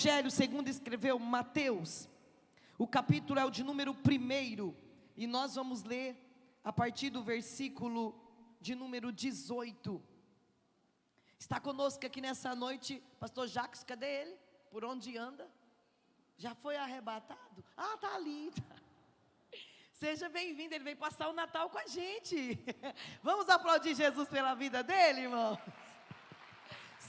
Evangelho segundo escreveu Mateus, o capítulo é o de número 1, e nós vamos ler a partir do versículo de número 18. Está conosco aqui nessa noite pastor Jacques, cadê ele? Por onde anda? Já foi arrebatado? Ah, está ali. Seja bem-vindo, ele veio passar o Natal com a gente. Vamos aplaudir Jesus pela vida dele, irmãos?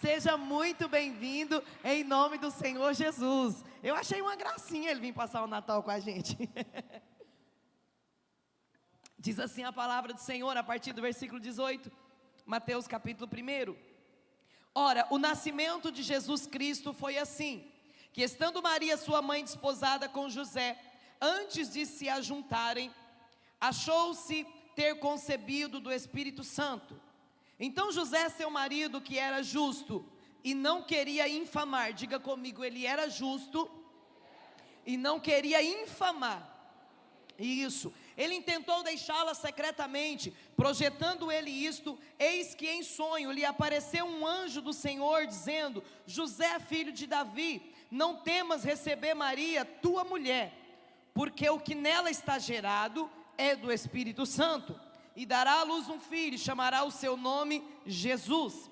Seja muito bem-vindo em nome do Senhor Jesus. Eu achei uma gracinha ele vir passar o Natal com a gente. Diz assim a palavra do Senhor a partir do versículo 18, Mateus capítulo 1. Ora, o nascimento de Jesus Cristo foi assim, que estando Maria sua mãe desposada com José, antes de se ajuntarem, achou-se ter concebido do Espírito Santo. Então José, seu marido, que era justo e não queria infamar, diga comigo, ele era justo e não queria infamar. Isso, ele intentou deixá-la secretamente, projetando ele isto, eis que em sonho lhe apareceu um anjo do Senhor, dizendo: José, filho de Davi, não temas receber Maria, tua mulher, porque o que nela está gerado é do Espírito Santo. E dará à luz um filho, e chamará o seu nome Jesus,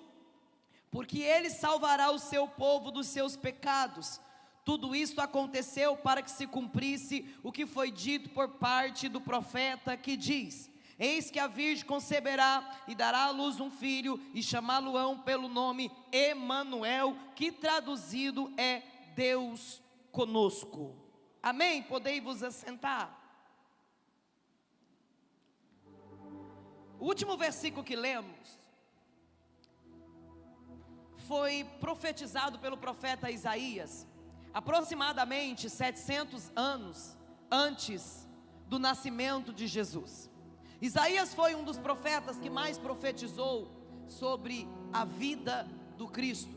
porque ele salvará o seu povo dos seus pecados. Tudo isto aconteceu para que se cumprisse o que foi dito por parte do profeta, que diz: eis que a virgem conceberá e dará à luz um filho, e chamá-lo-ão pelo nome Emanuel, que traduzido é Deus conosco. Amém? Podei vos assentar. O último versículo que lemos foi profetizado pelo profeta Isaías, aproximadamente 700 anos antes do nascimento de Jesus. Isaías foi um dos profetas que mais profetizou sobre a vida do Cristo.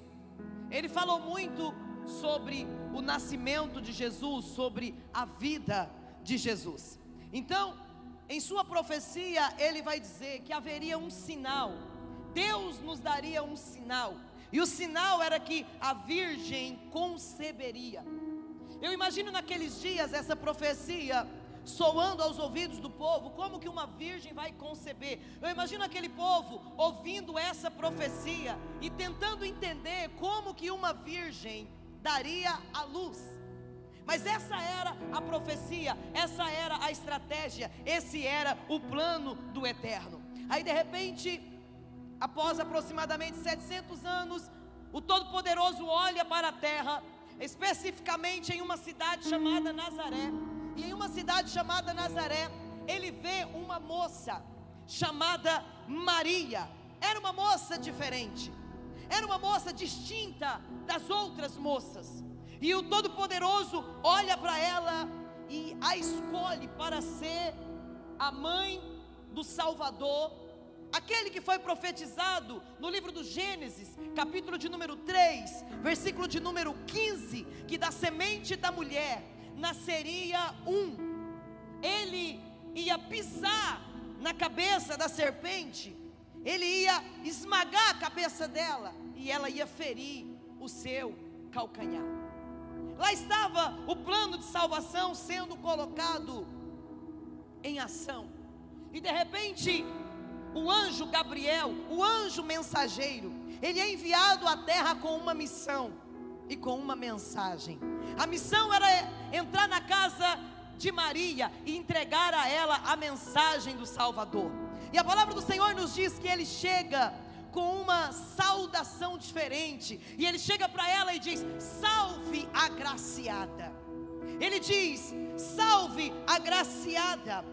Ele falou muito sobre o nascimento de Jesus, sobre a vida de Jesus. Então, em sua profecia, ele vai dizer que haveria um sinal. Deus nos daria um sinal, e o sinal era que a virgem conceberia. Eu imagino naqueles dias essa profecia soando aos ouvidos do povo, como que uma virgem vai conceber. Eu imagino aquele povo ouvindo essa profecia e tentando entender como que uma virgem daria a luz. Mas essa era a profecia, essa era a estratégia, esse era o plano do Eterno. Aí de repente, após aproximadamente 700 anos, o Todo-Poderoso olha para a terra, especificamente em uma cidade chamada Nazaré. E em uma cidade chamada Nazaré, ele vê uma moça chamada Maria. Era uma moça diferente, era uma moça distinta das outras moças. E o Todo-Poderoso olha para ela e a escolhe para ser a mãe do Salvador, aquele que foi profetizado no livro do Gênesis, capítulo de número 3, versículo de número 15, que da semente da mulher nasceria ele ia pisar na cabeça da serpente, ele ia esmagar a cabeça dela, e ela ia ferir o seu calcanhar. Lá estava o plano de salvação sendo colocado em ação. E de repente, o anjo Gabriel, o anjo mensageiro, ele é enviado à terra com uma missão e com uma mensagem. A missão era entrar na casa de Maria e entregar a ela a mensagem do Salvador. E a palavra do Senhor nos diz que ele chega com uma saudação diferente, e ele chega para ela e diz: salve agraciada. Ele diz: salve agraciada,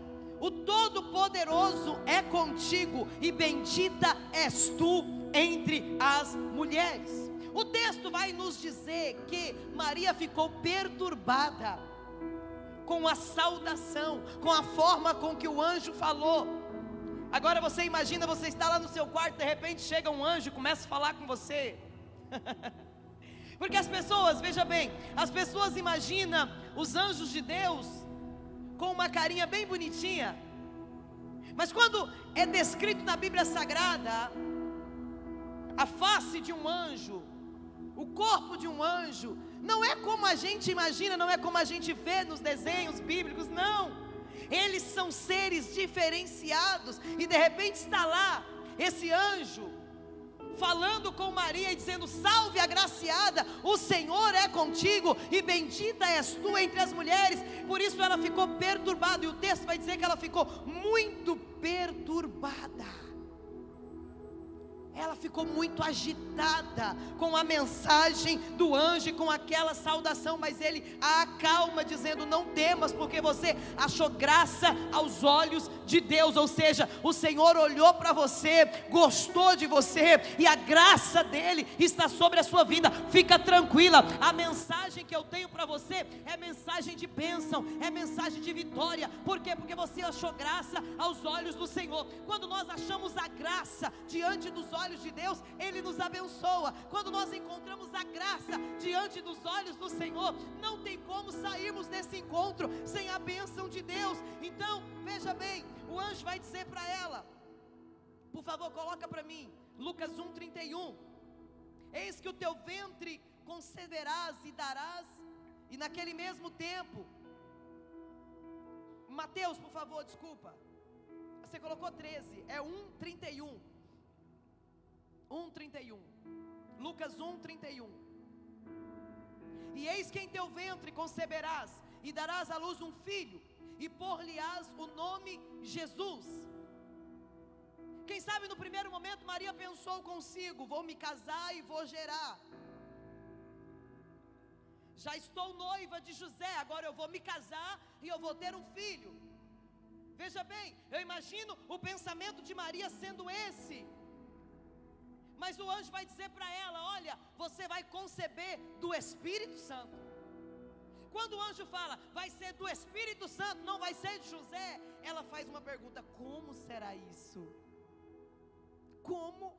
o Todo-Poderoso é contigo, e bendita és tu entre as mulheres. O texto vai nos dizer que Maria ficou perturbada com a saudação, com a forma com que o anjo falou. Agora você imagina, você está lá no seu quarto, de repente chega um anjo e começa a falar com você. Porque as pessoas, veja bem, as pessoas imaginam os anjos de Deus com uma carinha bem bonitinha. Mas quando é descrito na Bíblia Sagrada a face de um anjo, o corpo de um anjo, não é como a gente imagina, não é como a gente vê nos desenhos bíblicos, não. Eles são seres diferenciados, e de repente está lá esse anjo falando com Maria e dizendo: salve agraciada, o Senhor é contigo, e bendita és tu entre as mulheres. Por isso ela ficou perturbada, e o texto vai dizer que ela ficou muito perturbada. Ela ficou muito agitada com a mensagem do anjo e com aquela saudação, mas ele a acalma dizendo: não temas, porque você achou graça aos olhos de Deus. Ou seja, o Senhor olhou para você, gostou de você, e a graça dele está sobre a sua vida. Fica tranquila, a mensagem que eu tenho para você é mensagem de bênção, é mensagem de vitória. Por quê? Porque você achou graça aos olhos do Senhor. Quando nós achamos a graça diante dos olhos de Deus, Ele nos abençoa. Quando nós encontramos a graça diante dos olhos do Senhor, não tem como sairmos desse encontro sem a bênção de Deus. Então, veja bem, o anjo vai dizer para ela, por favor, coloca para mim, Lucas 1:31, eis que o teu ventre conceberás e darás, e naquele mesmo tempo, Mateus, por favor, desculpa, você colocou 13, é 1:31, 1:31, Lucas 1:31, e eis que em teu ventre conceberás e darás à luz um filho, e por-lhe-ás o nome Jesus. Quem sabe no primeiro momento Maria pensou consigo: vou me casar e vou gerar, já estou noiva de José, agora eu vou me casar e eu vou ter um filho. Veja bem, eu imagino o pensamento de Maria sendo esse. Mas o anjo vai dizer para ela: olha, você vai conceber do Espírito Santo. Quando o anjo fala, vai ser do Espírito Santo, não vai ser de José, ela faz uma pergunta: como será isso? Como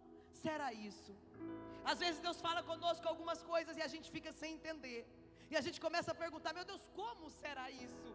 será isso? Às vezes Deus fala conosco algumas coisas e a gente fica sem entender, e a gente começa a perguntar: meu Deus, como será isso?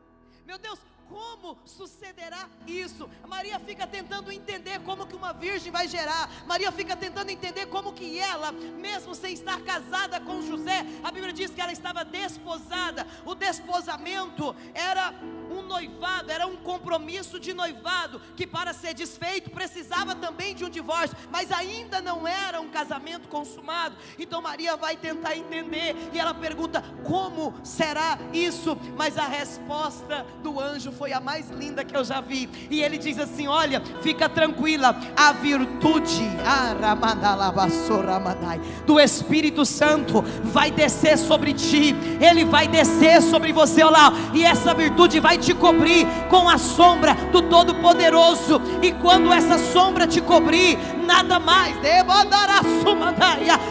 Meu Deus, como sucederá isso? Maria fica tentando entender como que uma virgem vai gerar. Maria fica tentando entender como que ela, mesmo sem estar casada com José, a Bíblia diz que ela estava desposada. O desposamento era um noivado, era um compromisso de noivado, que para ser desfeito precisava também de um divórcio, mas ainda não era um casamento consumado. Então Maria vai tentar entender, e ela pergunta: como será isso? Mas a resposta do anjo foi a mais linda que eu já vi, e ele diz assim: olha, fica tranquila, a virtude do Espírito Santo vai descer sobre ti, ele vai descer sobre você, olha lá, e essa virtude vai te cobrir com a sombra do Todo-Poderoso, e quando essa sombra te cobrir, nada mais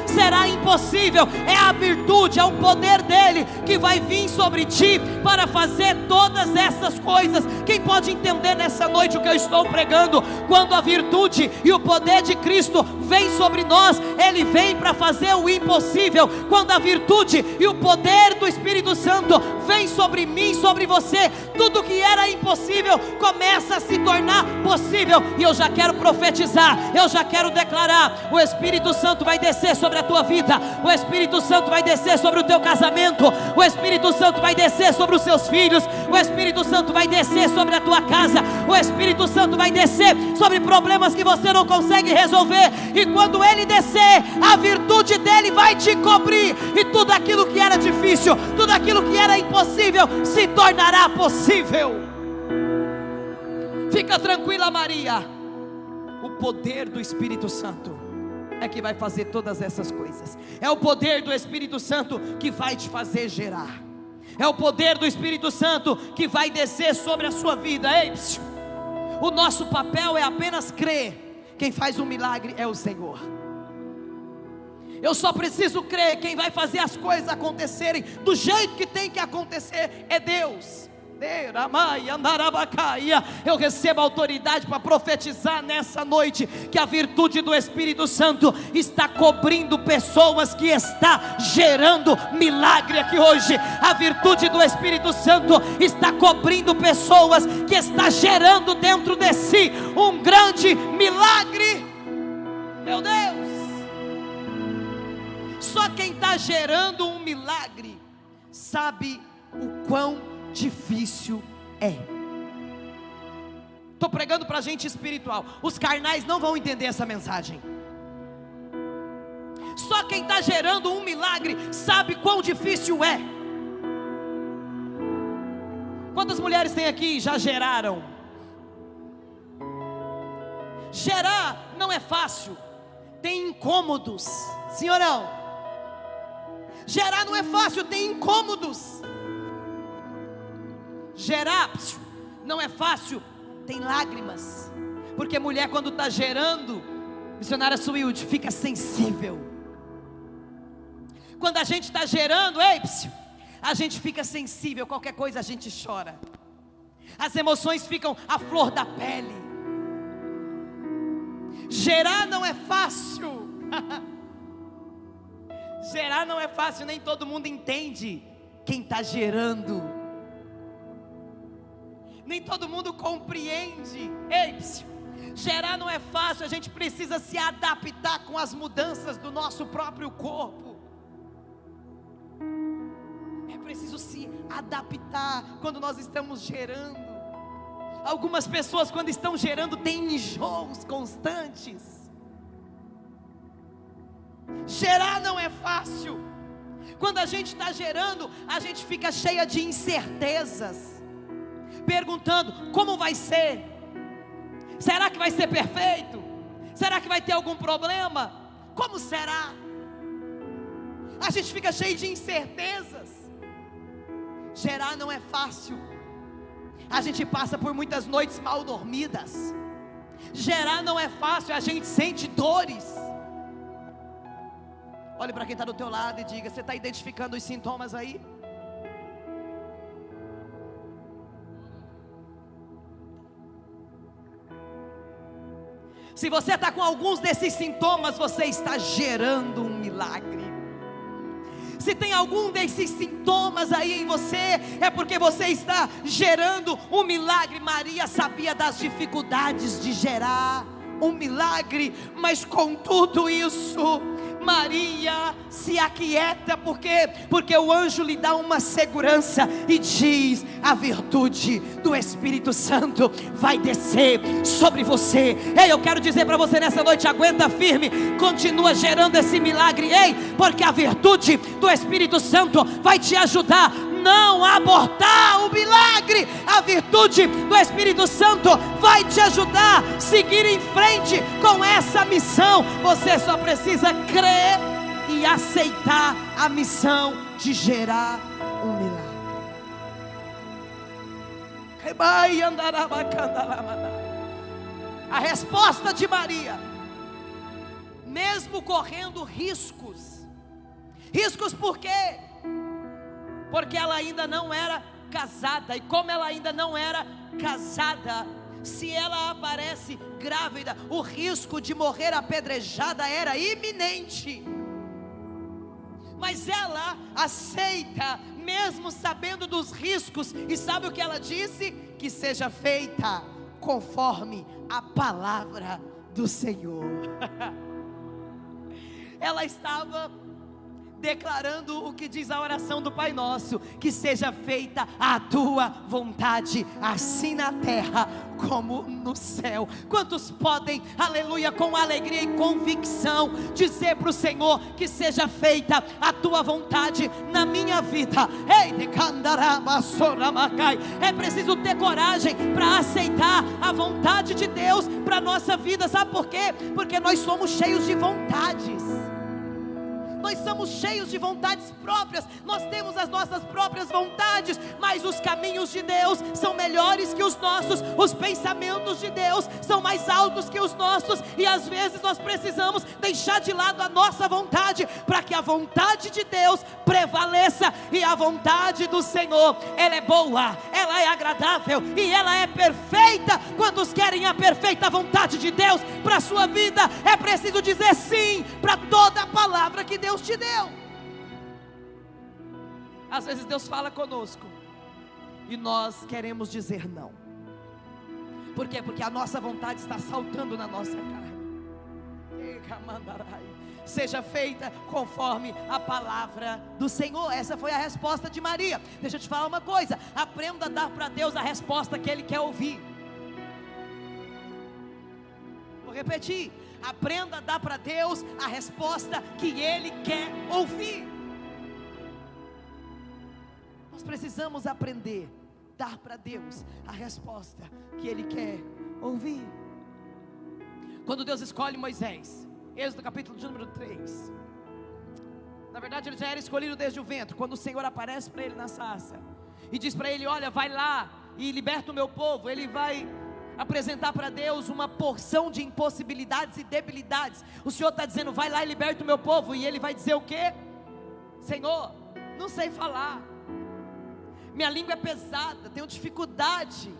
será impossível. É a virtude, é o poder dele que vai vir sobre ti para fazer todas essas coisas. Quem pode entender nessa noite o que eu estou pregando? Quando a virtude e o poder de Cristo vem sobre nós, ele vem para fazer o impossível. Quando a virtude e o poder do Espírito Santo vem sobre mim, sobre você, tudo que era impossível começa a se tornar possível. E eu já quero profetizar, eu já quero declarar: o Espírito Santo vai descer sobre a tua vida, o Espírito Santo vai descer sobre o teu casamento, o Espírito Santo vai descer sobre os seus filhos, o Espírito Santo vai descer sobre a tua casa, o Espírito Santo vai descer sobre problemas que você não consegue resolver, e quando ele descer, a virtude dele vai te cobrir, e tudo aquilo que era difícil, tudo aquilo que era impossível, se tornará possível. Fica tranquila, Maria, o poder do Espírito Santo é que vai fazer todas essas coisas. É o poder do Espírito Santo que vai te fazer gerar. É o poder do Espírito Santo que vai descer sobre a sua vida. Ei, o nosso papel é apenas crer. Quem faz um milagre é o Senhor. Eu só preciso crer. Quem vai fazer as coisas acontecerem do jeito que tem que acontecer é Deus. Eu recebo autoridade para profetizar nessa noite que a virtude do Espírito Santo está cobrindo pessoas, que está gerando milagre aqui hoje. A virtude do Espírito Santo está cobrindo pessoas, que está gerando dentro de si um grande milagre. Meu Deus, só quem está gerando um milagre sabe o quão difícil é. Estou pregando para gente espiritual. Os carnais não vão entender essa mensagem. Só quem está gerando um milagre sabe quão difícil é. Quantas mulheres tem aqui e já geraram? Gerar não é fácil, tem incômodos, sim ou não? Gerar não é fácil, tem incômodos. Gerar não é fácil, tem lágrimas. Porque mulher, quando está gerando, missionária Suíde, fica sensível. Quando a gente está gerando, a gente fica sensível, qualquer coisa a gente chora. As emoções ficam à flor da pele. Gerar não é fácil. Gerar não é fácil, nem todo mundo entende quem está gerando. Nem todo mundo compreende. Gerar não é fácil, a gente precisa se adaptar com as mudanças do nosso próprio corpo. É preciso se adaptar quando nós estamos gerando. Algumas pessoas, quando estão gerando, têm enjoos constantes. Gerar não é fácil. Quando a gente está gerando, a gente fica cheia de incertezas, perguntando: como vai ser? Será que vai ser perfeito? Será que vai ter algum problema? Como será? A gente fica cheio de incertezas. Gerar não é fácil. A gente passa por muitas noites mal dormidas. Gerar não é fácil, a gente sente dores. Olhe para quem está do teu lado e diga: você está identificando os sintomas aí? Se você está com alguns desses sintomas, você está gerando um milagre. Se tem algum desses sintomas aí em você, é porque você está gerando um milagre. Maria sabia das dificuldades de gerar um milagre, mas com tudo isso, Maria se aquieta, porque o anjo lhe dá uma segurança e diz: a virtude do Espírito Santo vai descer sobre você. Ei, eu quero dizer para você nessa noite: aguenta firme, continua gerando esse milagre, porque a virtude do Espírito Santo vai te ajudar não a abortar o milagre. A virtude do Espírito Santo vai te ajudar a seguir em frente com essa missão. Você só precisa crer e aceitar a missão de gerar um milagre. A resposta de Maria, mesmo correndo riscos por quê? Porque ela ainda não era casada, e como ela ainda não era casada, se ela aparece grávida, o risco de morrer apedrejada era iminente. Mas ela aceita, mesmo sabendo dos riscos, e sabe o que ela disse? Que seja feita conforme a palavra do Senhor. Ela estava declarando o que diz a oração do Pai Nosso: que seja feita a tua vontade, assim na terra como no céu. Quantos podem, aleluia, com alegria e convicção dizer para o Senhor: que seja feita a tua vontade na minha vida? É preciso ter coragem para aceitar a vontade de Deus para a nossa vida. Sabe por quê? Porque nós somos cheios de vontades. Nós somos cheios de vontades próprias, nós temos as nossas próprias vontades, mas os caminhos de Deus são melhores que os nossos, os pensamentos de Deus são mais altos que os nossos, e às vezes nós precisamos deixar de lado a nossa vontade, para que a vontade de Deus prevaleça. E a vontade do Senhor, ela é boa, ela é agradável e ela é perfeita. Quantos querem a perfeita vontade de Deus para a sua vida? É preciso dizer sim para toda a palavra que Deus te deu. Às vezes Deus fala conosco e nós queremos dizer não. Por quê? Porque a nossa vontade está saltando na nossa carne. seja feita conforme a palavra do Senhor. Essa foi a resposta de Maria. Deixa eu te falar uma coisa: aprenda a dar para Deus a resposta que Ele quer ouvir. Vou repetir: aprenda a dar para Deus a resposta que Ele quer ouvir. Nós precisamos aprender a dar para Deus a resposta que Ele quer ouvir. Quando Deus escolhe Moisés, Êxodo capítulo de número 3, na verdade ele já era escolhido desde o ventre. Quando o Senhor aparece para ele na sarça e diz para ele: olha, vai lá e liberta o meu povo, ele vai apresentar para Deus uma porção de impossibilidades e debilidades. O Senhor está dizendo: vai lá e liberta o meu povo. E ele vai dizer o quê? Senhor, não sei falar, minha língua é pesada, tenho dificuldade.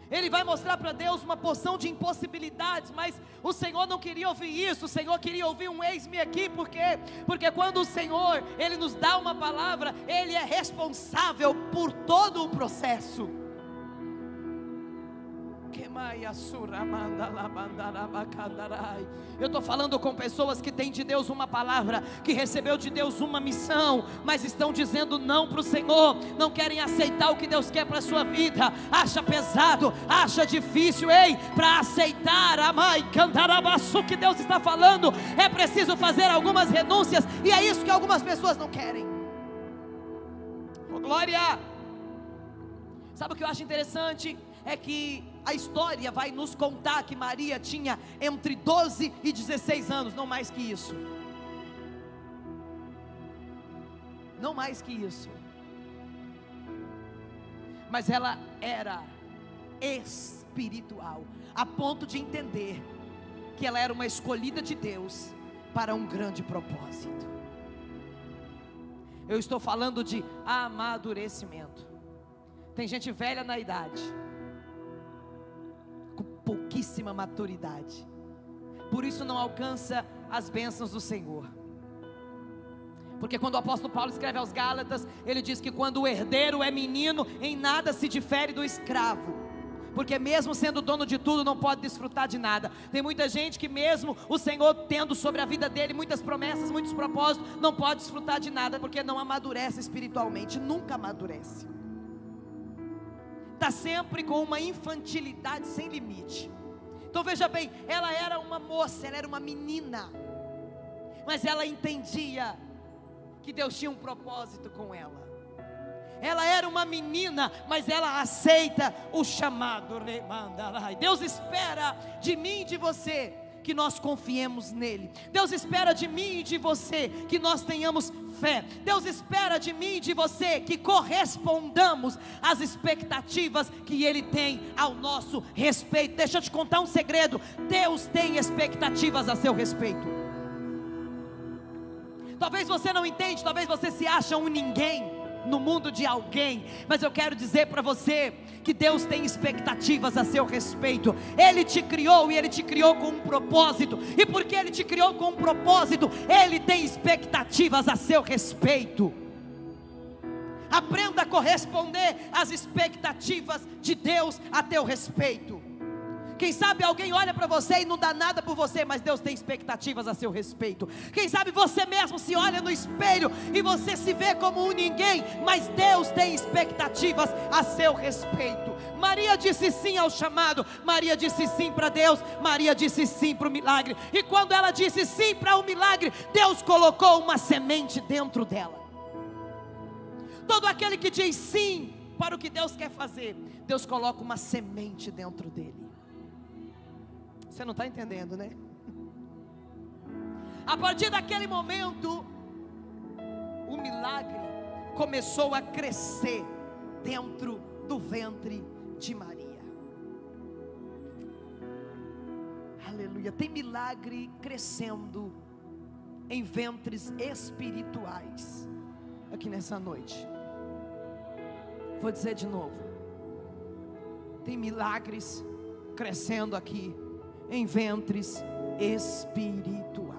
Ele vai mostrar para Deus uma porção de impossibilidades, mas o Senhor não queria ouvir isso. O Senhor queria ouvir um eis-me aqui. Por quê? Porque quando o Senhor, Ele nos dá uma palavra, Ele é responsável por todo o processo. Eu estou falando com pessoas que têm de Deus uma palavra, que recebeu de Deus uma missão, mas estão dizendo não para o Senhor, não querem aceitar o que Deus quer para a sua vida, acha pesado, acha difícil. Ei, para aceitar o que Deus está falando, é preciso fazer algumas renúncias, e é isso que algumas pessoas não querem. Oh, glória! Sabe o que eu acho interessante? É que a história vai nos contar que Maria tinha entre 12 e 16 anos, não mais que isso. Não mais que isso. Mas ela era espiritual, a ponto de entender que ela era uma escolhida de Deus para um grande propósito. Eu estou falando de amadurecimento. Tem gente velha na idade, com pouquíssima maturidade, por isso não alcança as bênçãos do Senhor. Porque quando o apóstolo Paulo escreve aos Gálatas, ele diz que quando o herdeiro é menino, em nada se difere do escravo, porque mesmo sendo dono de tudo, não pode desfrutar de nada. Tem muita gente que mesmo o Senhor tendo sobre a vida dele muitas promessas, muitos propósitos, não pode desfrutar de nada, porque não amadurece espiritualmente, nunca amadurece. Está sempre com uma infantilidade sem limite. Então veja bem, ela era uma moça, ela era uma menina, mas ela entendia que Deus tinha um propósito com ela. Ela era uma menina, mas ela aceita o chamado. Deus espera de mim e de você que nós confiemos nele. Deus espera de mim e de você que nós tenhamos fé. Deus espera de mim e de você que correspondamos às expectativas que Ele tem ao nosso respeito. Deixa eu te contar um segredo: Deus tem expectativas a seu respeito. Talvez você não entende, talvez você se acha um ninguém no mundo de alguém, mas eu quero dizer para você que Deus tem expectativas a seu respeito. Ele te criou e Ele te criou com um propósito, e porque Ele te criou com um propósito, Ele tem expectativas a seu respeito. Aprenda a corresponder às expectativas de Deus a teu respeito. Quem sabe alguém olha para você e não dá nada por você, mas Deus tem expectativas a seu respeito. Quem sabe você mesmo se olha no espelho e você se vê como um ninguém, mas Deus tem expectativas a seu respeito. Maria disse sim ao chamado, Maria disse sim para Deus, Maria disse sim para o milagre. E quando ela disse sim para o milagre, Deus colocou uma semente dentro dela. Todo aquele que diz sim para o que Deus quer fazer, Deus coloca uma semente dentro dele. Você não está entendendo, né? A partir daquele momento, o milagre começou a crescer dentro do ventre de Maria. Aleluia. Tem milagre crescendo em ventres espirituais aqui nessa noite. Vou dizer de novo: tem milagres crescendo aqui em ventres espirituais.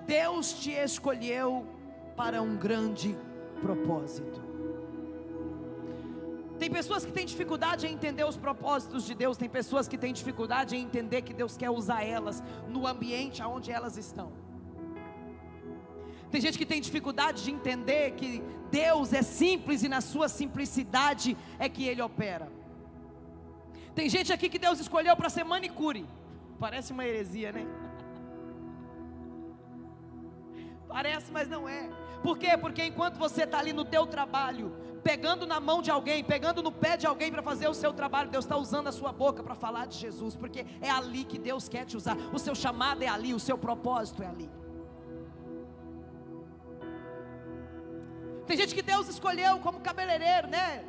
Deus te escolheu para um grande propósito. Tem pessoas que têm dificuldade em entender os propósitos de Deus. Tem pessoas que têm dificuldade em entender que Deus quer usar elas no ambiente onde elas estão. Tem gente que tem dificuldade de entender que Deus é simples e na sua simplicidade é que Ele opera. Tem gente aqui que Deus escolheu para ser manicure. Parece uma heresia, né? Parece, mas não é. Por quê? Porque enquanto você está ali no teu trabalho, pegando na mão de alguém, pegando no pé de alguém para fazer o seu trabalho, Deus está usando a sua boca para falar de Jesus, porque é ali que Deus quer te usar. O seu chamado é ali, o seu propósito é ali. Tem gente que Deus escolheu como cabeleireiro, né?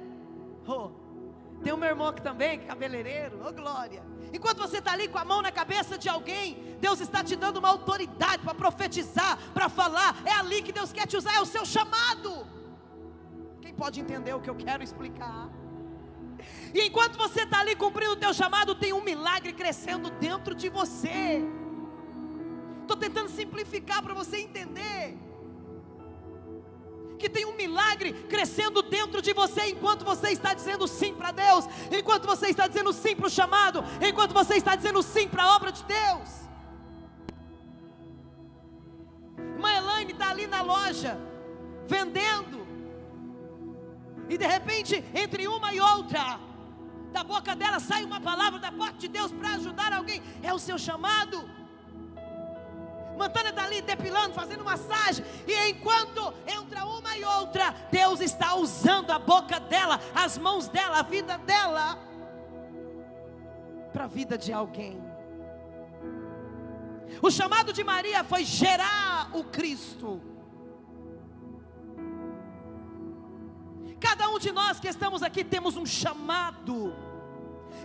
Tem um meu irmão aqui também, cabeleireiro, glória. Enquanto você está ali com a mão na cabeça de alguém, Deus está te dando uma autoridade para profetizar, para falar. É ali que Deus quer te usar, é o seu chamado. Quem pode entender o que eu quero explicar? E enquanto você está ali cumprindo o teu chamado, tem um milagre crescendo dentro de você. Estou tentando simplificar para você entender que tem um milagre crescendo dentro de você, enquanto você está dizendo sim para Deus, enquanto você está dizendo sim para o chamado, enquanto você está dizendo sim para a obra de Deus. Irmã Elaine está ali na loja, vendendo, e de repente, entre uma e outra, da boca dela sai uma palavra da parte de Deus para ajudar alguém. É o seu chamado. Mantana está ali depilando, fazendo massagem, e enquanto entra uma e outra, Deus está usando a boca dela, as mãos dela, a vida dela, para a vida de alguém. O chamado de Maria foi gerar o Cristo. Cada um de nós que estamos aqui temos um chamado,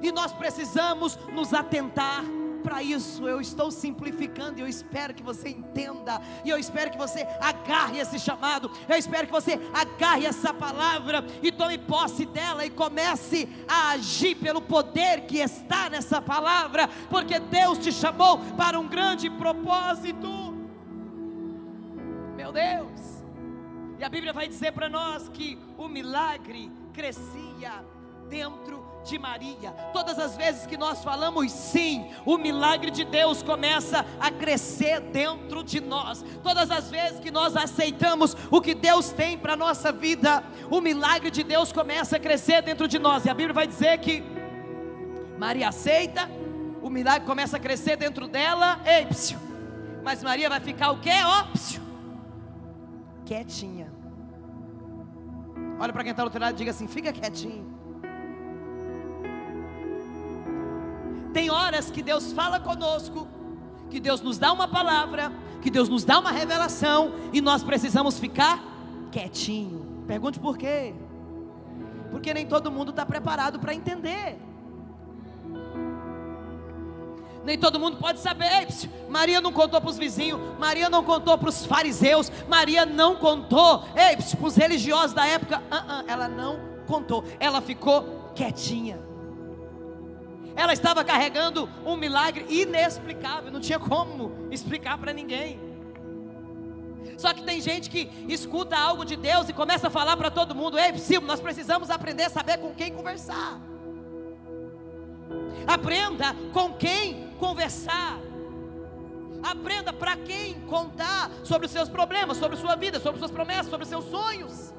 e nós precisamos nos atentar para isso. Eu estou simplificando, e eu espero que você entenda, e eu espero que você agarre esse chamado, eu espero que você agarre essa palavra e tome posse dela e comece a agir pelo poder que está nessa palavra, porque Deus te chamou para um grande propósito. Meu Deus! E a Bíblia vai dizer para nós que o milagre crescia dentro de Maria. Todas as vezes que nós falamos sim, o milagre de Deus começa a crescer dentro de nós. Todas as vezes que nós aceitamos o que Deus tem para a nossa vida, o milagre de Deus começa a crescer dentro de nós. E a Bíblia vai dizer que Maria aceita, o milagre começa a crescer dentro dela. Ei, psiu, mas Maria vai ficar o quê? Psiu, quietinha. Olha para quem está do outro lado e diga assim: fica quietinho. Tem horas que Deus fala conosco, que Deus nos dá uma palavra, que Deus nos dá uma revelação, e nós precisamos ficar quietinho. Pergunte por quê? Porque nem todo mundo está preparado para entender. Nem todo mundo pode saber. Maria não contou para os vizinhos, Maria não contou para os fariseus, Maria não contou para os religiosos da época. Ela não contou, ela ficou quietinha. Ela estava carregando um milagre inexplicável, não tinha como explicar para ninguém. Só que tem gente que escuta algo de Deus e começa a falar para todo mundo: nós precisamos aprender a saber com quem conversar. Aprenda com quem conversar. Aprenda para quem contar sobre os seus problemas, sobre sua vida, sobre suas promessas, sobre seus sonhos.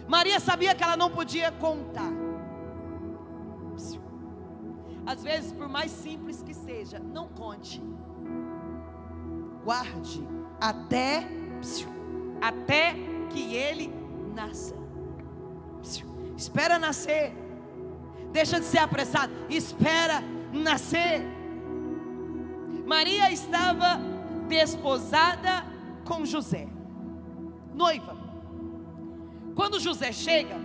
Maria sabia que ela não podia contar. Às vezes, por mais simples que seja, não conte. Guarde até que ele nasça. Espera nascer. Deixa de ser apressado. Espera nascer. Maria estava desposada com José, noiva. Quando José chega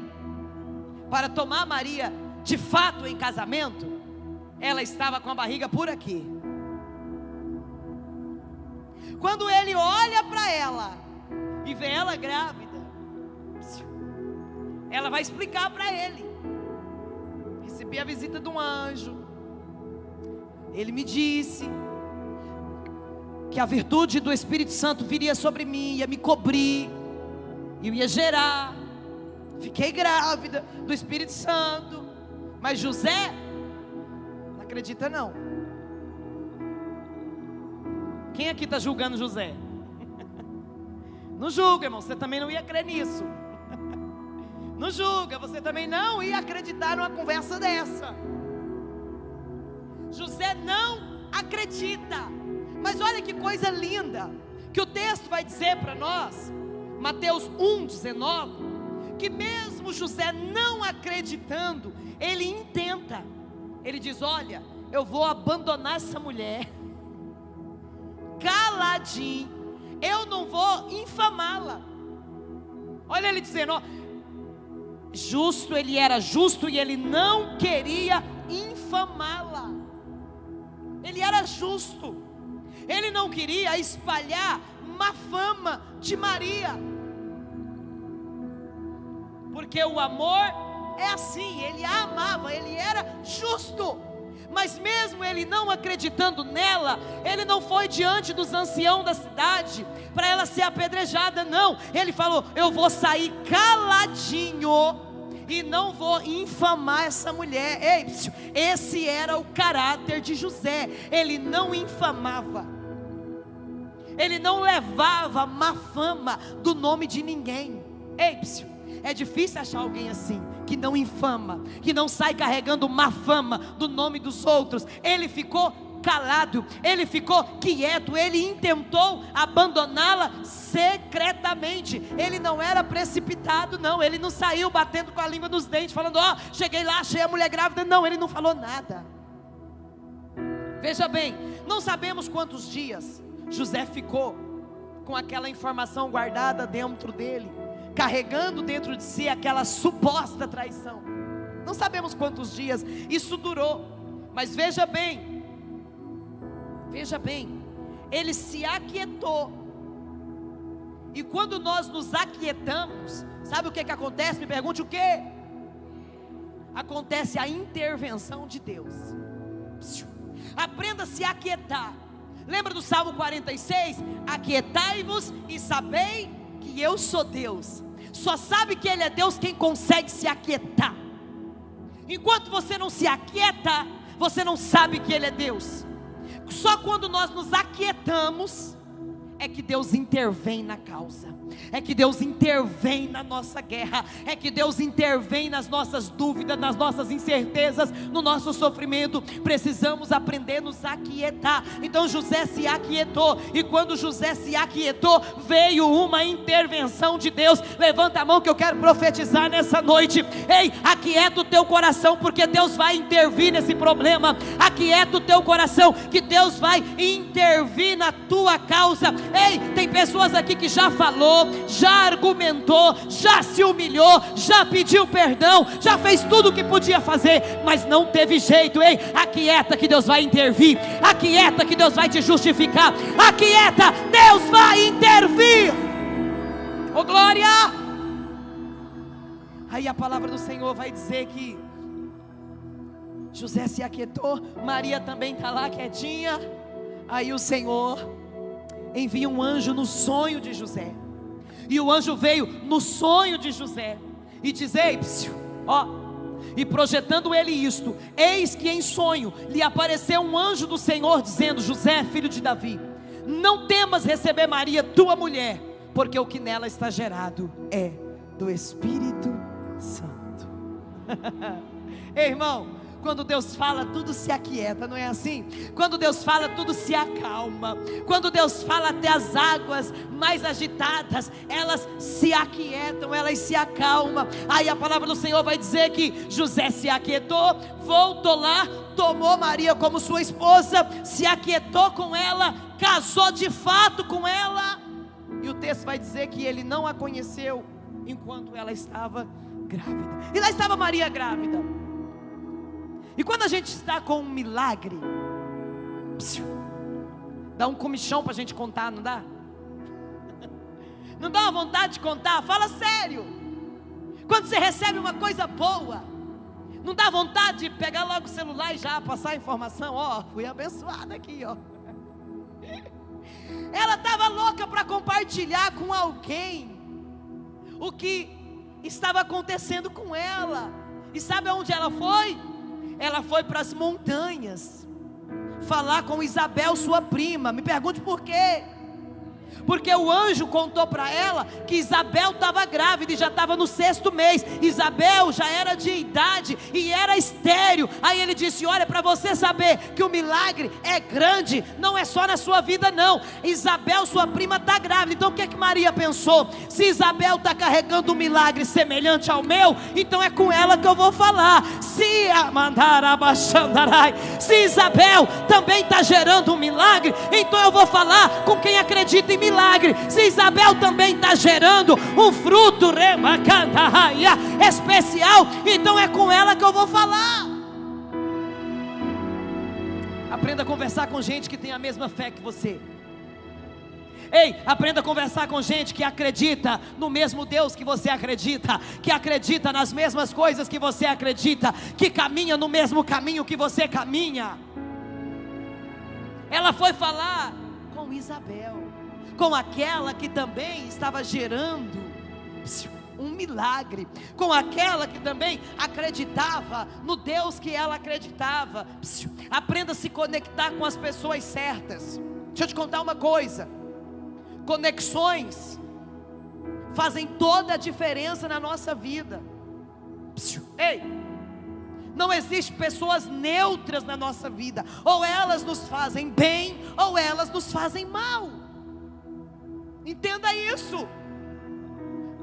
para tomar Maria de fato em casamento, ela estava com a barriga por aqui. Quando ele olha para ela e vê ela grávida, ela vai explicar para ele: recebi a visita de um anjo, ele me disse que a virtude do Espírito Santo viria sobre mim, ia me cobrir, eu ia gerar. fiquei grávida do Espírito Santo. Mas José não acredita não. Quem aqui está julgando José? Não julga, irmão, você também não ia crer nisso. Não julga, você também não ia acreditar numa conversa dessa. José não acredita. Mas olha que coisa linda que o texto vai dizer para nós, Mateus 1:19, que mesmo José não acreditando, ele intenta. Ele diz: olha, eu vou abandonar essa mulher caladinho, eu não vou infamá-la. Olha ele dizendo, ó, justo, ele era justo e ele não queria infamá-la. Ele era justo, ele não queria espalhar má fama de Maria, porque o amor é assim, ele a amava, ele era justo. Mas mesmo ele não acreditando nela, ele não foi diante dos anciãos da cidade para ela ser apedrejada, não. Ele falou: eu vou sair caladinho e não vou infamar essa mulher. Ei, esse era o caráter de José. Ele não infamava, ele não levava má fama do nome de ninguém. Ei, é difícil achar alguém assim, que não infama, que não sai carregando má fama do nome dos outros. Ele ficou calado, ele ficou quieto, ele intentou abandoná-la secretamente. Ele não era precipitado, não. Ele não saiu batendo com a língua nos dentes, falando: ó, cheguei lá, achei a mulher grávida. Não, ele não falou nada. Veja bem, não sabemos quantos dias José ficou com aquela informação guardada dentro dele, carregando dentro de si aquela suposta traição. Não sabemos quantos dias isso durou, mas veja bem, ele se aquietou. E quando nós nos aquietamos, sabe o que acontece? Me pergunte o que? Acontece a intervenção de Deus. Aprenda a se aquietar. Lembra do Salmo 46? Aquietai-vos e sabei que eu sou Deus. Só sabe que Ele é Deus quem consegue se aquietar. Enquanto você não se aquieta, você não sabe que Ele é Deus. Só quando nós nos aquietamos é que Deus intervém na causa, é que Deus intervém na nossa guerra, é que Deus intervém nas nossas dúvidas, nas nossas incertezas, no nosso sofrimento. Precisamos aprender a nos aquietar. Então José se aquietou, e quando José se aquietou, veio uma intervenção de Deus. Levanta a mão que eu quero profetizar nessa noite. Ei, aquieta o teu coração, porque Deus vai intervir nesse problema. Aquieta o teu coração, que Deus vai intervir na tua causa. Ei, tem pessoas aqui que já falou, já argumentou, já se humilhou, já pediu perdão, já fez tudo o que podia fazer, mas não teve jeito. Ei, aquieta que Deus vai intervir, aquieta que Deus vai te justificar, aquieta, Deus vai intervir. Oh glória! Aí a palavra do Senhor vai dizer que José se aquietou, Maria também está lá quietinha. Aí o Senhor envia um anjo no sonho de José, e o anjo veio no sonho de José e diz: ei, ó, e projetando ele isto, eis que em sonho lhe apareceu um anjo do Senhor dizendo: José, filho de Davi, não temas receber Maria tua mulher, porque o que nela está gerado é do Espírito Santo. Ei, irmão, quando Deus fala, tudo se aquieta, não é assim? Quando Deus fala, tudo se acalma. Quando Deus fala, até as águas mais agitadas, elas se aquietam, elas se acalmam. Aí a palavra do Senhor vai dizer que José se aquietou, voltou lá, tomou Maria como sua esposa, se aquietou com ela, casou de fato com ela. E o texto vai dizer que ele não a conheceu enquanto ela estava grávida. E lá estava Maria grávida. E quando a gente está com um milagre, dá um comichão para a gente contar, não dá? Não dá uma vontade de contar? Fala sério. Quando você recebe uma coisa boa, não dá vontade de pegar logo o celular e já passar a informação? Ó, fui abençoada aqui, ó. Ela estava louca para compartilhar com alguém o que estava acontecendo com ela. E sabe aonde ela foi? Ela foi para as montanhas falar com Isabel, sua prima. Me pergunte por quê? Porque o anjo contou para ela que Isabel estava grávida e já estava no 6º mês. Isabel já era de idade e era estéril. Aí ele disse: olha, para você saber que o milagre é grande, não é só na sua vida não. Isabel, sua prima, está grávida. Então o que é que Maria pensou? Se Isabel está carregando um milagre semelhante ao meu, então é com ela que eu vou falar. Se Isabel também está gerando um milagre, então eu vou falar com quem acredita em milagre. Se Isabel também está gerando um fruto especial, então é com ela que eu vou falar. Aprenda a conversar com gente que tem a mesma fé que você. Ei, aprenda a conversar com gente que acredita no mesmo Deus que você acredita, que acredita nas mesmas coisas que você acredita, que caminha no mesmo caminho que você caminha. Ela foi falar com Isabel, com aquela que também estava gerando um milagre, com aquela que também acreditava no Deus que ela acreditava. Aprenda a se conectar com as pessoas certas. Deixa eu te contar uma coisa: conexões fazem toda a diferença na nossa vida. Ei, não existe pessoas neutras na nossa vida. Ou elas nos fazem bem, ou elas nos fazem mal. Entenda isso.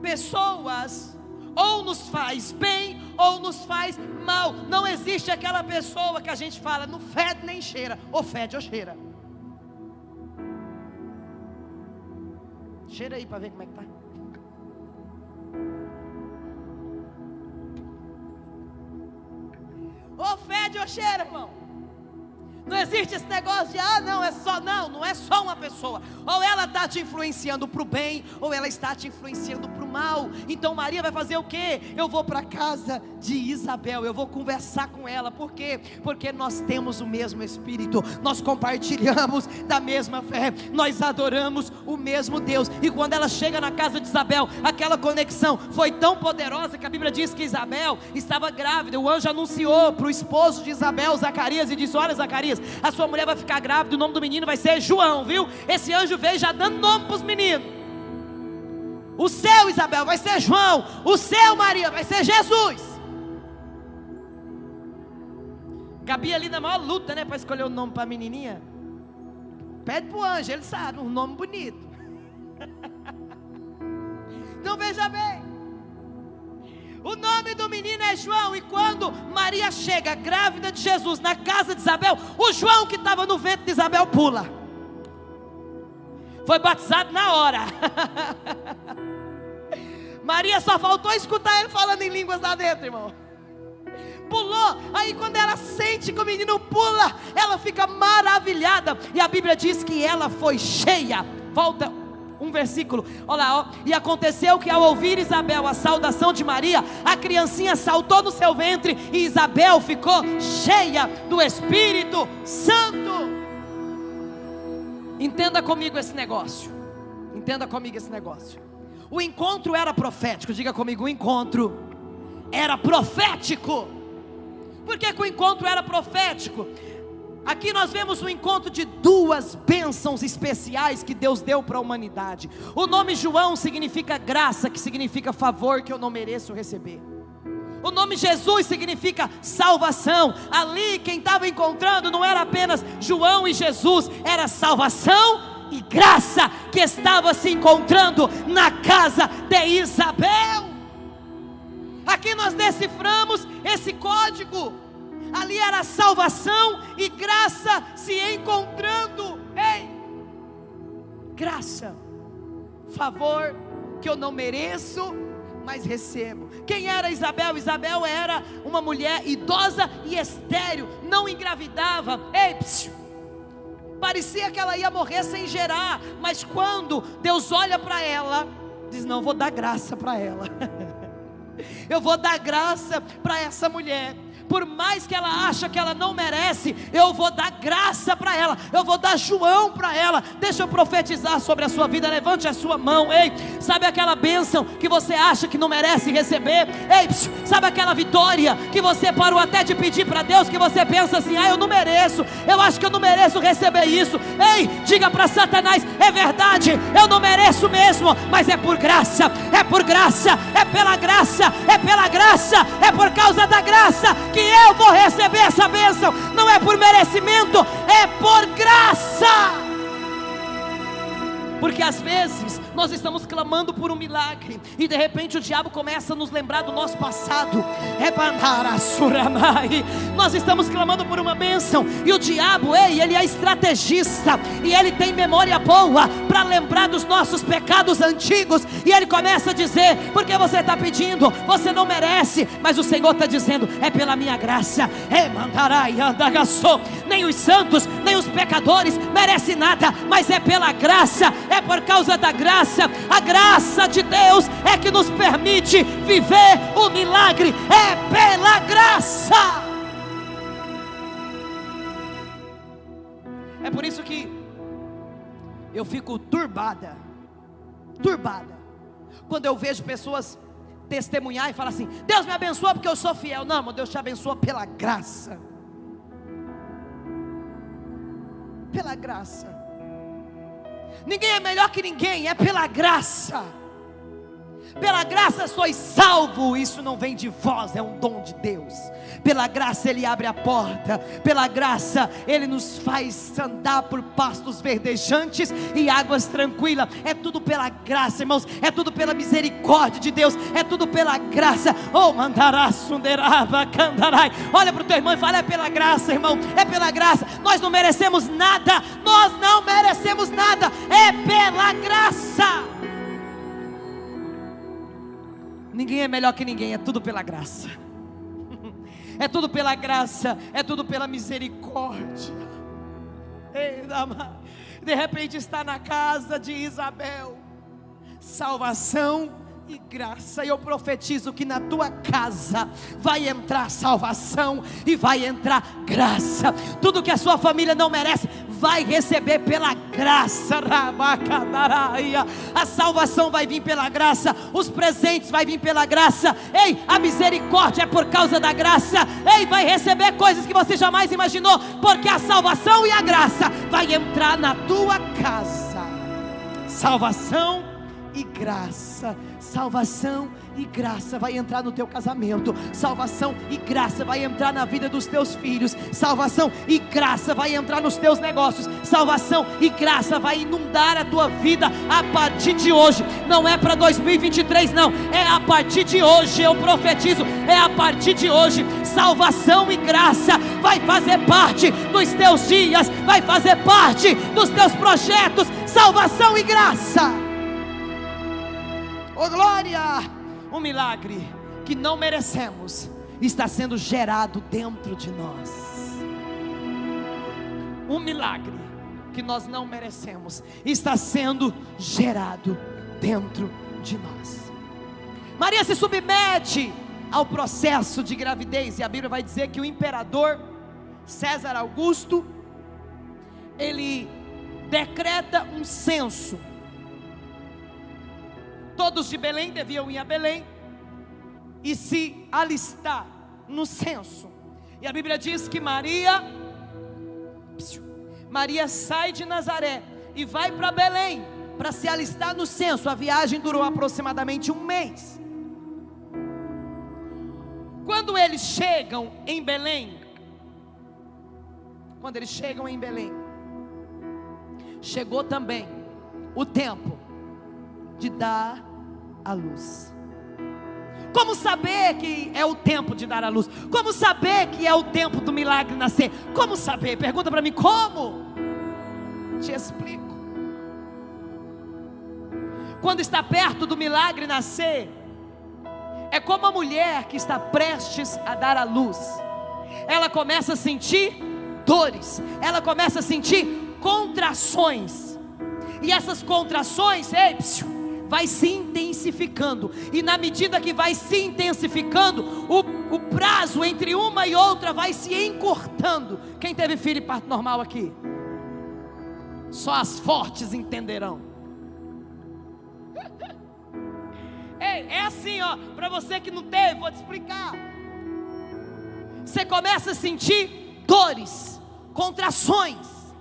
Pessoas ou nos faz bem ou nos faz mal. Não existe aquela pessoa que a gente fala não fede nem cheira, ou fede ou cheira. Cheira aí para ver como é que tá. Ou fede ou cheira, irmão. Não existe esse negócio de não é só uma pessoa. Ou ela está te influenciando para o bem, ou ela está te influenciando para o mal. Então Maria vai fazer o quê? Eu vou para a casa de Isabel, eu vou conversar com ela. Por quê? Porque nós temos o mesmo Espírito, nós compartilhamos da mesma fé, nós adoramos o mesmo Deus. E quando ela chega na casa de Isabel, aquela conexão foi tão poderosa que a Bíblia diz que Isabel estava grávida. O anjo anunciou para o esposo de Isabel, Zacarias, e disse: olha, Zacarias, a sua mulher vai ficar grávida, o nome do menino vai ser João, viu? Esse anjo veio já dando nome para os meninos. O seu, Isabel, vai ser João. O seu, Maria, vai ser Jesus. Gabi ali na maior luta, né, para escolher o nome para a menininha. Pede para o anjo, ele sabe, um nome bonito. Então veja bem, o nome do menino é João. E quando Maria chega grávida de Jesus na casa de Isabel, o João que estava no ventre de Isabel pula. Foi batizado na hora. Maria só faltou escutar ele falando em línguas lá dentro, irmão. Pulou. Aí quando ela sente que o menino pula, ela fica maravilhada. E a Bíblia diz que ela foi cheia. Volta um versículo, olha lá, ó. E aconteceu que ao ouvir Isabel a saudação de Maria, a criancinha saltou no seu ventre, e Isabel ficou cheia do Espírito Santo. Entenda comigo esse negócio. Entenda comigo esse negócio. O encontro era profético. Diga comigo, o encontro era profético. Por que o encontro era profético? Aqui nós vemos o encontro de duas bênçãos especiais que Deus deu para a humanidade. O nome João significa graça, que significa favor que eu não mereço receber. O nome Jesus significa salvação. Ali quem estava encontrando não era apenas João e Jesus, era salvação e graça que estava se encontrando na casa de Isabel. Aqui nós deciframos esse código. Ali era salvação e graça se encontrando. Ei, graça, favor que eu não mereço, mas recebo. Quem era Isabel? Isabel era uma mulher idosa e estéril, não engravidava. Ei, parecia que ela ia morrer sem gerar, mas quando Deus olha para ela, diz: não, vou dar graça para ela. Eu vou dar graça para essa mulher, por mais que ela acha que ela não merece, eu vou dar graça para ela, eu vou dar João para ela. Deixa eu profetizar sobre a sua vida. Levante a sua mão. Ei, sabe aquela bênção que você acha que não merece receber? Ei, sabe aquela vitória que você parou até de pedir para Deus, que você pensa assim: eu não mereço, eu acho que eu não mereço receber isso. Ei, diga para Satanás: é verdade, eu não mereço mesmo, mas é por graça, é por graça, é pela graça, é pela graça, é por causa da graça que eu vou receber essa bênção. Não é por merecimento, é por graça. Porque às vezes nós estamos clamando por um milagre e de repente o diabo começa a nos lembrar do nosso passado. Nós estamos clamando por uma bênção e o diabo, ele é estrategista e ele tem memória boa para lembrar dos nossos pecados antigos. E ele começa a dizer: porque você está pedindo, você não merece, mas o Senhor está dizendo: é pela minha graça. Nem os santos, nem os pecadores merecem nada, mas é pela graça, é por causa da graça. A graça de Deus é que nos permite viver o milagre, é pela graça. É por isso que eu fico turbada quando eu vejo pessoas testemunhar e falar assim: Deus me abençoa porque eu sou fiel. Não, meu Deus te abençoa pela graça. Pela graça. Ninguém é melhor que ninguém, é pela graça. Pela graça sois salvo. Isso não vem de vós, é um dom de Deus. Pela graça Ele abre a porta. Pela graça Ele nos faz andar por pastos verdejantes e águas tranquilas. É tudo pela graça, irmãos. É tudo pela misericórdia de Deus. É tudo pela graça. Olha para o teu irmão e fala: é pela graça, irmão. É pela graça. Nós não merecemos nada. Nós não merecemos nada. É pela graça. Ninguém é melhor que ninguém, é tudo pela graça. É tudo pela graça, é tudo pela misericórdia. De repente está na casa de Isabel salvação e graça. E eu profetizo que na tua casa vai entrar salvação e vai entrar graça. Tudo que a sua família não merece vai receber pela graça. A salvação vai vir pela graça, os presentes vai vir pela graça. Ei, a misericórdia é por causa da graça. Ei, vai receber coisas que você jamais imaginou, porque a salvação e a graça vai entrar na tua casa. Salvação e graça, salvação e graça vai entrar no teu casamento, salvação e graça vai entrar na vida dos teus filhos, salvação e graça vai entrar nos teus negócios, salvação e graça vai inundar a tua vida a partir de hoje. Não é para 2023 não, é a partir de hoje. Eu profetizo, é a partir de hoje. Salvação e graça vai fazer parte dos teus dias, vai fazer parte dos teus projetos. Salvação e graça. Oh glória! Um milagre que não merecemos está sendo gerado dentro de nós. Um milagre que nós não merecemos está sendo gerado dentro de nós. Maria se submete ao processo de gravidez, e a Bíblia vai dizer que o imperador César Augusto, ele decreta um censo. Todos de Belém deviam ir a Belém e se alistar no censo. E a Bíblia diz que Maria sai de Nazaré e vai para Belém para se alistar no censo. A viagem durou aproximadamente um mês. Quando eles chegam em Belém, chegou também o tempo de dar a luz. Como saber que é o tempo de dar a luz? Como saber que é o tempo do milagre nascer? Como saber? Pergunta para mim, como? Te explico. Quando está perto do milagre nascer, é como a mulher que está prestes a dar a luz. Ela começa a sentir dores, ela começa a sentir contrações, e essas contrações, vai se intensificando, e na medida que vai se intensificando, o prazo entre uma e outra vai se encurtando. Quem teve filho e parto normal aqui? Só as fortes entenderão. Ei, é assim, ó, para você que não teve, vou te explicar. Você começa a sentir dores, contrações.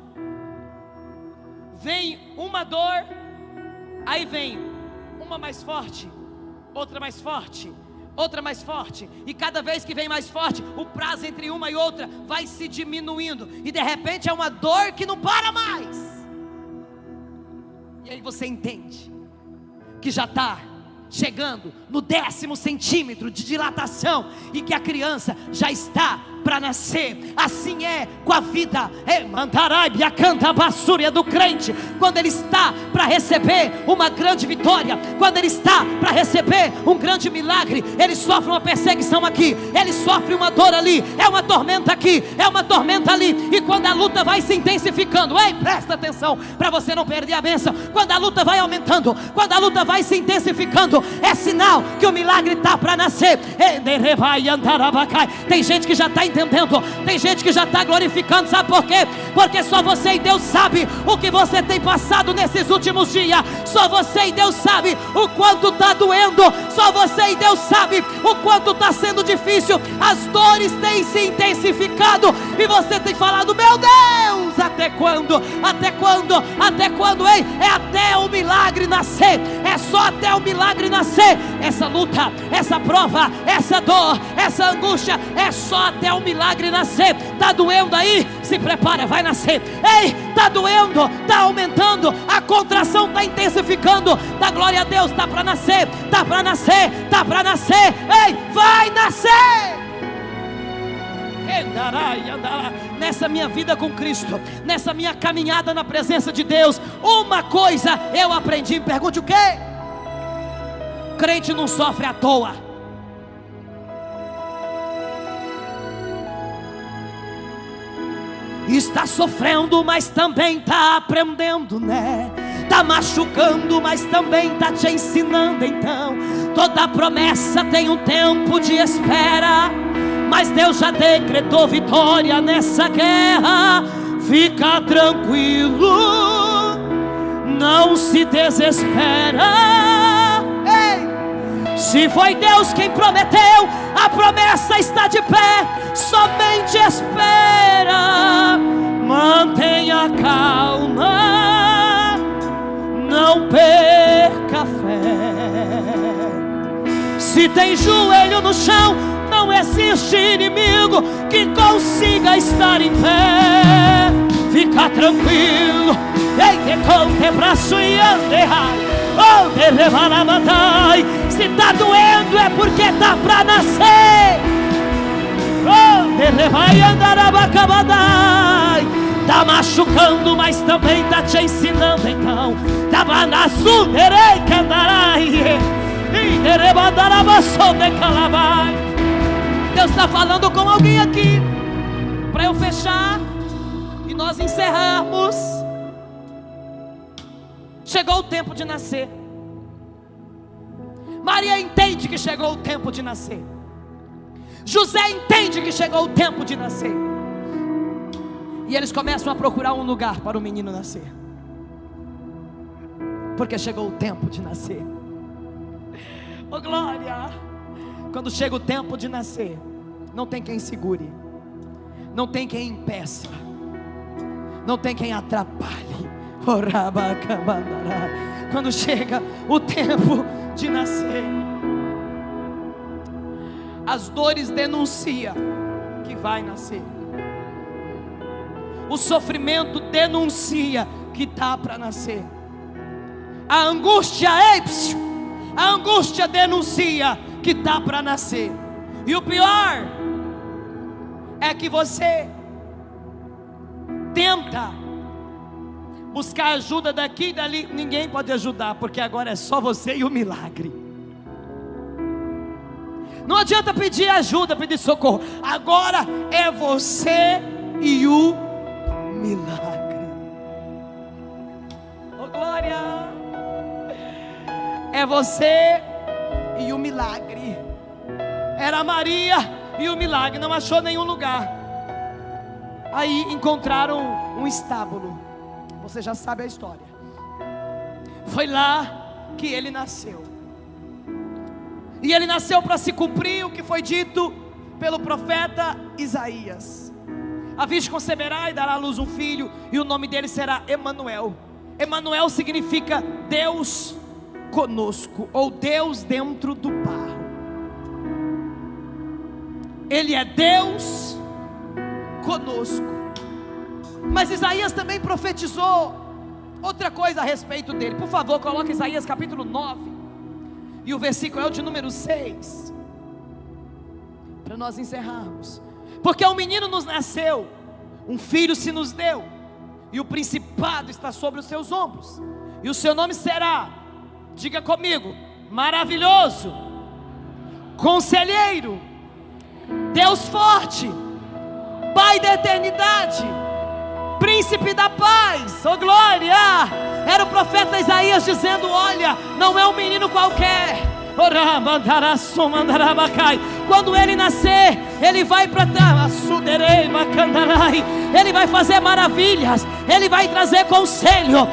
Vem uma dor, aí vem uma mais forte, outra mais forte, outra mais forte, e cada vez que vem mais forte, o prazo entre uma e outra vai se diminuindo, e de repente é uma dor que não para mais. E aí você entende que já está chegando no 10º centímetro de dilatação, e que a criança já está para nascer. Assim é com a vida do crente, quando ele está para receber uma grande vitória, quando ele está para receber um grande milagre, ele sofre uma perseguição aqui, ele sofre uma dor ali, é uma tormenta aqui, é uma tormenta ali, e quando a luta vai se intensificando, ei, presta atenção para você não perder a bênção. Quando a luta vai aumentando, quando a luta vai se intensificando, é sinal que o milagre está para nascer. Tem gente que já está entendendo, tem gente que já está glorificando. Sabe por quê? Porque só você e Deus sabe o que você tem passado nesses últimos dias. Só você e Deus sabe o quanto está doendo. Só você e Deus sabe o quanto está sendo difícil. As dores têm se intensificado e você tem falado: meu Deus, até quando? Até quando? Até quando? Ei, é até o milagre nascer. É só até o milagre nascer. Essa luta, essa prova, essa dor, essa angústia, é só até o milagre nascer. Está doendo aí? Se prepara, vai nascer. Ei, está doendo, está aumentando, a contração está intensificando. Dá glória a Deus, está para nascer, está para nascer, está para nascer. Ei, vai nascer. Nessa minha vida com Cristo, nessa minha caminhada na presença de Deus, uma coisa eu aprendi. Me pergunte o quê? Crente não sofre à toa. Está sofrendo, mas também está aprendendo, né? Está machucando, mas também está te ensinando. Então, toda promessa tem um tempo de espera, mas Deus já decretou vitória nessa guerra. Fica tranquilo, não se desespera. Ei! Se foi Deus quem prometeu, a promessa está de pé. Somente espera, mantenha calma, não perca a fé. Se tem joelho no chão, não existe inimigo que consiga estar em pé. Fica tranquilo, ei, que conte braço e anderrai, oh, de levar a batalha. Se está doendo é porque está para nascer. Oh, de levar e andar a bacabadai. Está machucando, mas também está te ensinando. Então, estava na suderei candarai e derebadarabasou de calabai. Deus está falando com alguém aqui, para eu fechar e nós encerrarmos. Chegou o tempo de nascer. Maria entende que chegou o tempo de nascer. José entende que chegou o tempo de nascer. E eles começam a procurar um lugar para o menino nascer, porque chegou o tempo de nascer. Oh glória! Quando chega o tempo de nascer, não tem quem segure, não tem quem impeça, não tem quem atrapalhe. Quando chega o tempo de nascer, as dores denunciam que vai nascer, o sofrimento denuncia que está para nascer, a angústia denuncia que está para nascer. E o pior é que você tenta buscar ajuda daqui e dali, ninguém pode ajudar, porque agora é só você e o milagre. Não adianta pedir ajuda, pedir socorro, agora é você e o milagre. Oh glória! É você e o milagre. Era Maria e o milagre, não achou nenhum lugar. Aí encontraram um estábulo. Você já sabe a história. Foi lá que ele nasceu. E ele nasceu para se cumprir o que foi dito pelo profeta Isaías. A virgem conceberá e dará à luz um filho, e o nome dele será Emanuel. Emanuel significa Deus conosco, ou Deus dentro do barro. Ele é Deus conosco. Mas Isaías também profetizou outra coisa a respeito dele. Por favor, coloque Isaías capítulo 9, e o versículo é o de número 6, para nós encerrarmos. Porque um menino nos nasceu, um filho se nos deu, e o principado está sobre os seus ombros, e o seu nome será, diga comigo, maravilhoso, conselheiro, Deus forte, Pai da eternidade, príncipe da paz. Oh glória! Era o profeta Isaías dizendo: olha, não é um menino qualquer. Quando ele nascer, ele vai para ele vai fazer maravilhas, ele vai trazer conselho,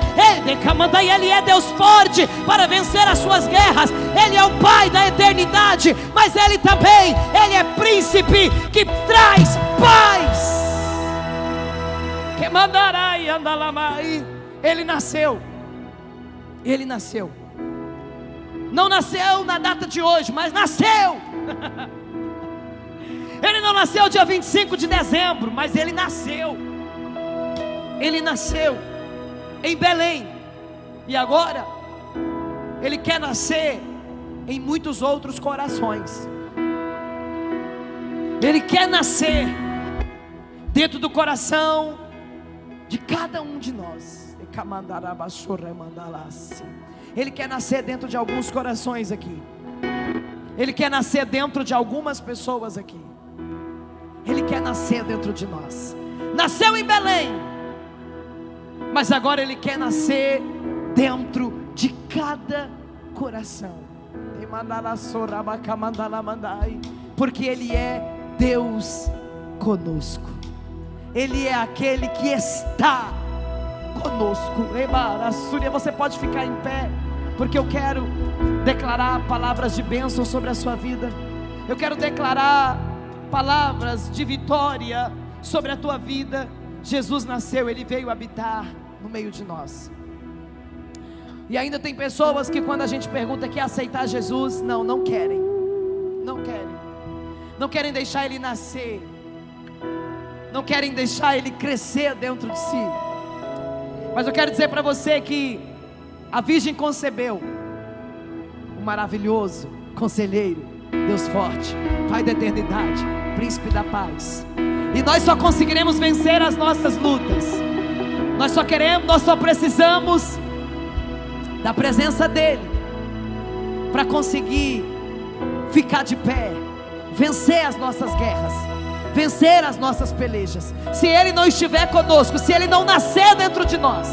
ele é Deus forte para vencer as suas guerras, ele é o Pai da eternidade, mas ele também, ele é príncipe que traz paz. Que mandará e andalamai. Ele nasceu. Não nasceu na data de hoje, mas nasceu. Ele não nasceu dia 25 de dezembro, mas ele nasceu. Ele nasceu em Belém. E agora ele quer nascer em muitos outros corações. Ele quer nascer dentro do coração de cada um de nós. Ele quer nascer dentro de alguns corações aqui. Ele quer nascer dentro de algumas pessoas aqui. Ele quer nascer dentro de nós. Nasceu em Belém, mas agora ele quer nascer dentro de cada coração. Porque ele é Deus conosco. Ele é aquele que está conosco. Você pode ficar em pé, porque eu quero declarar palavras de bênção sobre a sua vida. Eu quero declarar palavras de vitória sobre a tua vida. Jesus nasceu, ele veio habitar no meio de nós. E ainda tem pessoas que quando a gente pergunta quer aceitar Jesus, não querem. Não querem deixar ele nascer. Não querem deixar ele crescer dentro de si. Mas eu quero dizer para você que a virgem concebeu o maravilhoso conselheiro, Deus forte, Pai da eternidade, príncipe da paz. E nós só conseguiremos vencer as nossas lutas. Nós só precisamos da presença dele para conseguir ficar de pé, vencer as nossas guerras, vencer as nossas pelejas. Se ele não estiver conosco, se ele não nascer dentro de nós,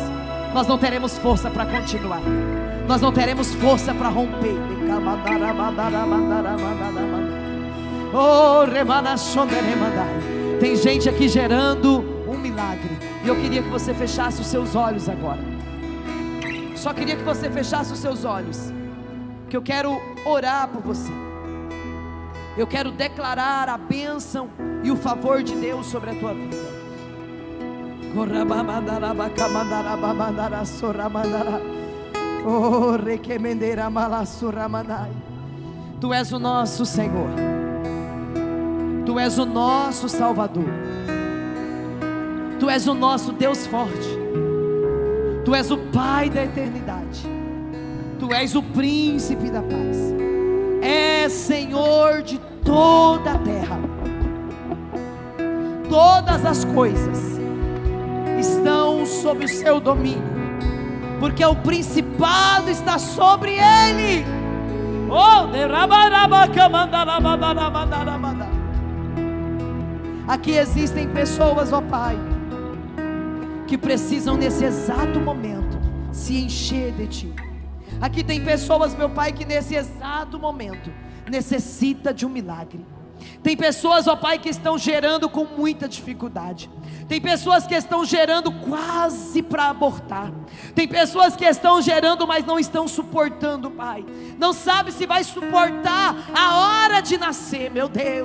nós não teremos força para continuar. Nós não teremos força para romper. Tem gente aqui gerando um milagre, e eu queria que você fechasse os seus olhos agora. Só queria que você fechasse os seus olhos, que eu quero orar por você. Eu quero declarar a bênção e o favor de Deus sobre a tua vida. Tu és o nosso Senhor. Tu és o nosso Salvador. Tu és o nosso Deus forte. Tu és o Pai da eternidade. Tu és o príncipe da paz. És Senhor de toda a terra. Todas as coisas estão sob o seu domínio, porque o principado está sobre ele. Aqui existem pessoas, ó Pai, que precisam nesse exato momento se encher de Ti. Aqui tem pessoas, meu Pai, que nesse exato momento necessita de um milagre. Tem pessoas, ó Pai, que estão gerando com muita dificuldade. Tem pessoas que estão gerando quase para abortar. Tem pessoas que estão gerando, mas não estão suportando, Pai. Não sabe se vai suportar a hora de nascer, meu Deus.